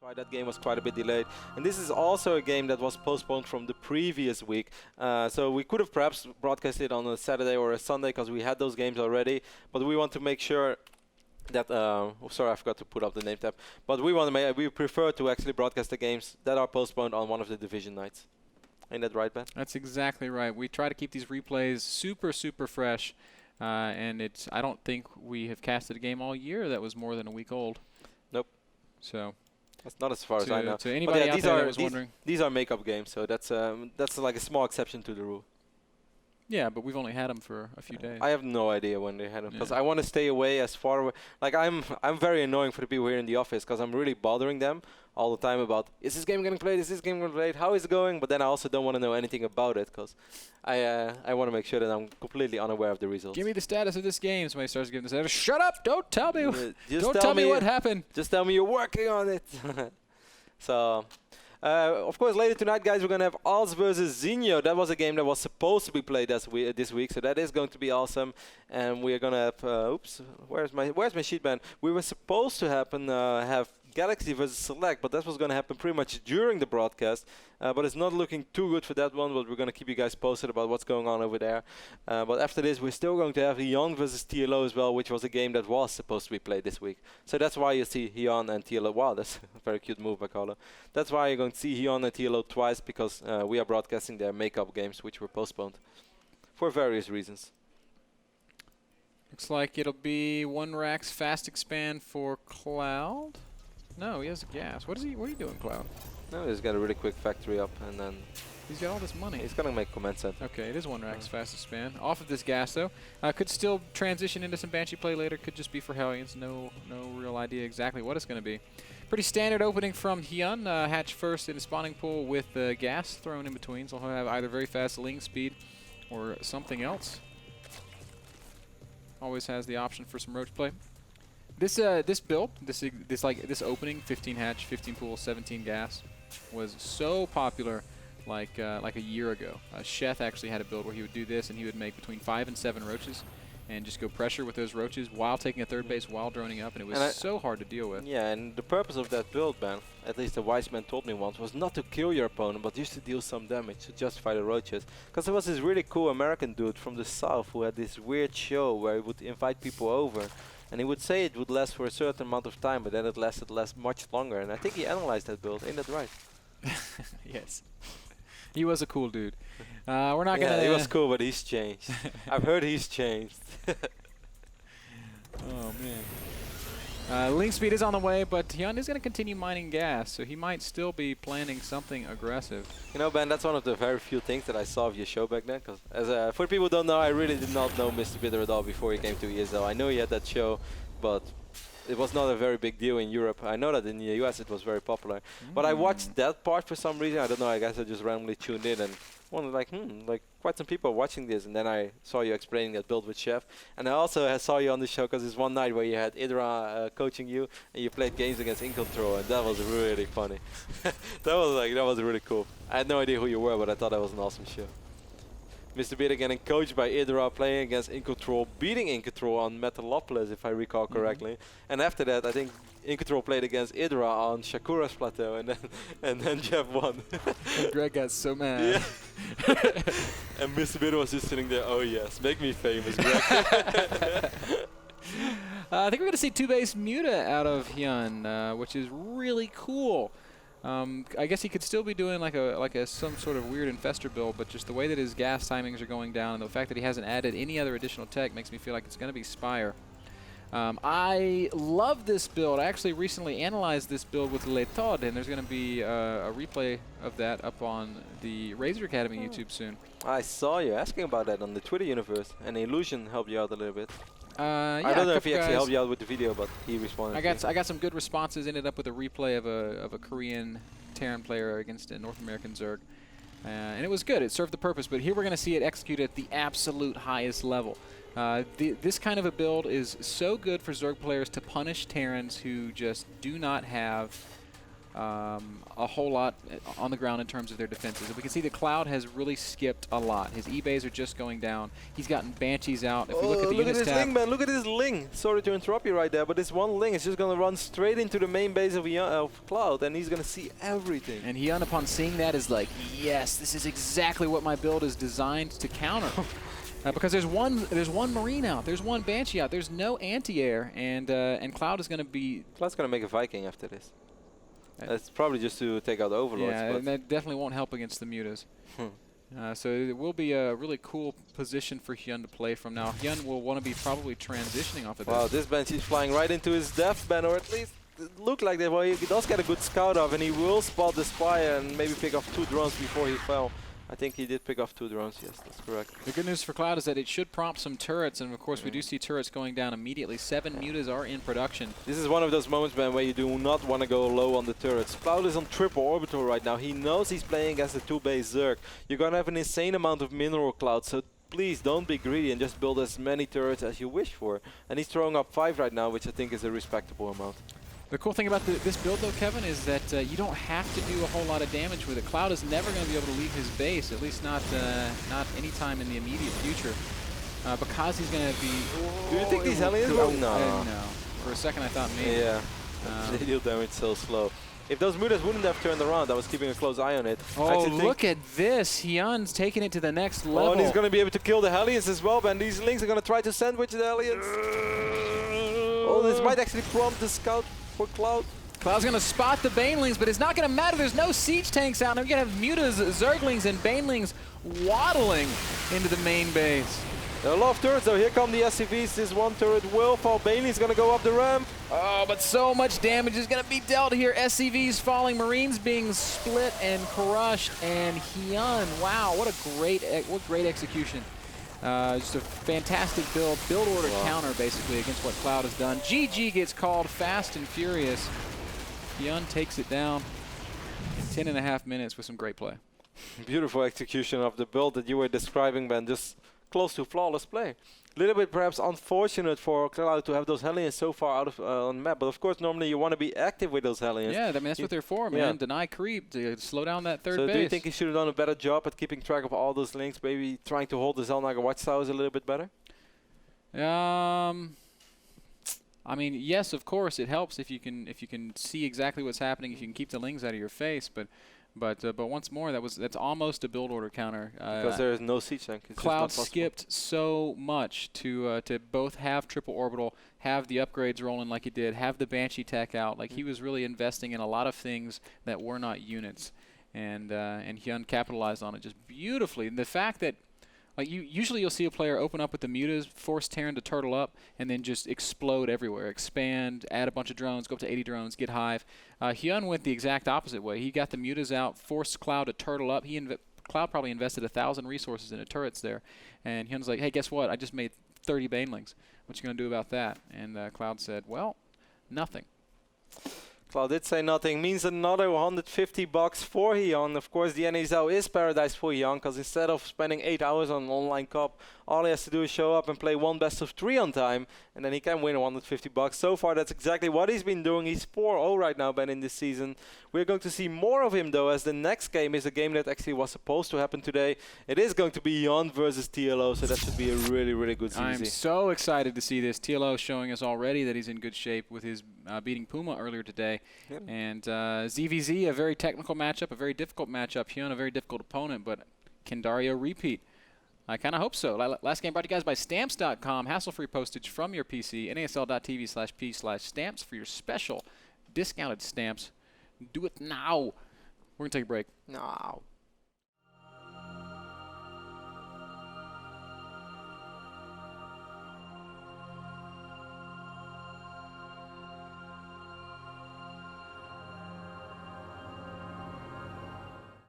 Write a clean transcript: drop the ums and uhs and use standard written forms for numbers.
why that game was quite a bit delayed. And this is also a game that was postponed from the previous week. So we could have perhaps broadcast it on a Saturday or a Sunday because we had those games already. But we want to make sure that sorry, I forgot to put up the name tab. But we prefer to actually broadcast the games that are postponed on one of the division nights. Ain't that right, Ben? That's exactly right. We try to keep these replays super fresh. And I don't think we have casted a game all year that was more than a week old. Nope. So that's not as far as I know. To anybody out there that was wondering. These are makeup games, so that's like a small exception to the rule. Yeah, but we've only had them for a few days. I have no idea when they had them because I want to stay away as far away. Like I'm very annoying for the people here in the office because I'm really bothering them all the time about, is this game getting played? Is this game getting played? How is it going? But then I also don't want to know anything about it because I want to make sure that I'm completely unaware of the results. Give me the status of this game. Somebody starts giving the status. Shut up! Don't tell me. Don't tell me what happened. Just tell me you're working on it. So. Of course, later tonight, guys, we're going to have Alts versus Zinho. That was a game that was supposed to be played this week, so that is going to be awesome. And we're going to have, oops, where's my sheet, man? We were supposed to have Galaxy versus Select, but that was going to happen pretty much during the broadcast. But it's not looking too good for that one, but we're going to keep you guys posted about what's going on over there. But after this, we're still going to have Hyun versus TLO as well, which was a game that was supposed to be played this week. So that's why you see Hyun and TLO. Wow, that's a very cute move by Carlo. That's why you're going to see Hyun and TLO twice, because we are broadcasting their makeup games, which were postponed for various reasons. Looks like it'll be 1Rack's fast expand for Cloud. No, he has a gas. What are you doing, Cloud? No, he's got a really quick factory up, and then he's got all this money. He's gonna make comment center. Okay, it is 1Rack's fastest span. Off of this gas though, could still transition into some Banshee play later. Could just be for Hellions. No real idea exactly what it's gonna be. Pretty standard opening from Hyun. Hatch first in the spawning pool with the gas thrown in between, so he'll have either very fast Ling speed or something else. Always has the option for some roach play. This build, this opening, 15 hatch, 15 pool, 17 gas, was so popular like a year ago. Sheth actually had a build where he would do this and he would make between 5 and 7 roaches and just go pressure with those roaches while taking a third base, while droning up, and it was so hard to deal with. Yeah, and the purpose of that build, man, at least the wise man told me once, was not to kill your opponent, but just to deal some damage to justify the roaches. Because there was this really cool American dude from the south who had this weird show where he would invite people over. And he would say it would last for a certain amount of time, but then it lasted much longer. And I think he analyzed that build. Ain't that right? Yes. He was a cool dude. We're not gonna. He was cool, but he's changed. I've heard he's changed. Oh man. Ling speed is on the way, but Hyun is going to continue mining gas, so he might still be planning something aggressive. You know, Ben, that's one of the very few things that I saw of your show back then. Because for people who don't know, I really did not know MrBitter at all before he came to ESL. I know he had that show, but it was not a very big deal in Europe. I know that in the US it was very popular. But I watched that part for some reason. I don't know, I guess I just randomly tuned in and wondered, like quite some people are watching this. And then I saw you explaining that build with Chef. And I also saw you on the show because it's one night where you had Idra coaching you and you played games against In Control, and that was really funny. that was really cool. I had no idea who you were, but I thought that was an awesome show. MrBitter getting coached by Idra, playing against In Control, beating In Control on Metalopolis, if I recall correctly. And after that, I think In Control played against Idra on Shakura's plateau, and then Jeff won. And Greg got so mad. Yeah. And MrBitter was just sitting there, oh yes, make me famous, Greg. I think we're going to see 2-base Muta out of Hyun, which is really cool. I guess he could still be doing some sort of weird infestor build, but just the way that his gas timings are going down and the fact that he hasn't added any other additional tech makes me feel like it's going to be Spire. I love this build. I actually recently analyzed this build with Letod, and there's going to be a replay of that up on the Razor Academy YouTube soon. I saw you asking about that on the Twitter universe, and Illusion helped you out a little bit. Yeah, I don't know if he actually helped you out with the video, but he responded. I got some good responses. Ended up with a replay of a Korean Terran player against a North American Zerg, and it was good. It served the purpose. But here we're going to see it executed at the absolute highest level. This kind of a build is so good for Zerg players to punish Terrans who just do not have a whole lot on the ground in terms of their defenses. And we can see the Cloud has really skipped a lot. His E-bays are just going down. He's gotten Banshees out. If we look at the look at units this tab, Ling, man. Look at this Ling. Sorry to interrupt you right there, but this one Ling is just going to run straight into the main base of Cloud, and he's going to see everything. and Hyun, upon seeing that, is like, yes, this is exactly what my build is designed to counter. Because there's one Marine out, there's one Banshee out, there's no anti-air, and Cloud is going to be... Cloud's going to make a Viking after this. It's probably just to take out the Overlords. Yeah, and that definitely won't help against the Mutas. So it will be a really cool position for Hyun to play from now. Hyun will want to be probably transitioning off of this. Wow, this Banshee's flying right into his death ban, or at least it looked like that. Well, he does get a good scout off, and he will spot the Spire and maybe pick off 2 drones before he fell. I think he did pick off 2 drones, yes, that's correct. The good news for Cloud is that it should prompt some turrets, and of course we do see turrets going down immediately. 7 Mutas are in production. This is one of those moments, man, where you do not want to go low on the turrets. Cloud is on triple orbital right now. He knows he's playing against a 2-base Zerg. You're going to have an insane amount of mineral, Cloud, so please don't be greedy and just build as many turrets as you wish for. And he's throwing up 5 right now, which I think is a respectable amount. The cool thing about this build, though, Kevin, is that you don't have to do a whole lot of damage with it. Cloud is never going to be able to leave his base, at least not any time in the immediate future, because he's going to be... Do you think these Hellions will? No. No. For a second, I thought maybe. Yeah. They deal damage so slow. If those Mutas wouldn't have turned around, I was keeping a close eye on it. Oh, look at this. Hyun's taking it to the next level. Oh, and he's going to be able to kill the Hellions as well, man. These Lings are going to try to sandwich the Hellions. Oh, this might actually prompt the scout for Cloud. Cloud's going to spot the Banelings, but it's not going to matter. There's no siege tanks out. Now we're going to have Mutas, Zerglings, and Banelings waddling into the main base. There are a lot of turrets, though. Here come the SCVs. This one turret will fall. Bailey's going to go up the ramp. Oh, but so much damage is going to be dealt here. SCVs falling, Marines being split and crushed, and Hyun. Wow, what great execution. Just a fantastic build order counter basically against what Cloud has done. GG gets called fast and furious. Hyun takes it down in 10.5 minutes with some great play. Beautiful execution of the build that you were describing, Ben. Just close to flawless play. A little bit perhaps unfortunate for Cloud to have those Hellions so far out of on the map, but of course normally you want to be active with those Hellions. Yeah, I mean that's what they're for, man. Yeah. Deny creep to slow down that third base. So do you think he should have done a better job at keeping track of all those links, maybe trying to hold the Zelnaga watchtowers a little bit better? I mean, yes, of course it helps if you can see exactly what's happening, if you can keep the Lings out of your face, but once more, that's almost a build order counter. Because there is no siege tank. Cloud skipped so much to both have triple orbital, have the upgrades rolling like he did, have the Banshee tech out. Like he was really investing in a lot of things that were not units, and Hyun capitalized on it just beautifully. And the fact that usually you'll see a player open up with the Mutas, force Terran to turtle up, and then just explode everywhere. Expand, add a bunch of drones, go up to 80 drones, get Hive. Hyun went the exact opposite way. He got the Mutas out, forced Cloud to turtle up. Cloud probably invested 1,000 resources into turrets there. And Hyun's like, hey, guess what? I just made 30 Banelings. What you going to do about that? And Cloud said, well, nothing. Cloud did say nothing. Means another $150 for Hyun. Of course, the NASL is paradise for Hyun, because instead of spending 8 hours on an online cup, all he has to do is show up and play 1 best of 3 on time, and then he can win $150. So far, that's exactly what he's been doing. He's 4-0 right now, Ben, in this season. We're going to see more of him, though, as the next game is a game that actually was supposed to happen today. It is going to be Hyun versus TLO, so that should be a really, really good CVZ. I'm so excited to see this. TLO showing us already that he's in good shape with his beating Puma earlier today. Yep. And ZVZ, a very technical matchup, a very difficult matchup. Hyun, a very difficult opponent, but can Dario repeat? I kind of hope so. Last game brought to you guys by Stamps.com. Hassle-free postage from your PC. NASL.tv/P/stamps for your special discounted stamps. Do it now. We're going to take a break. No.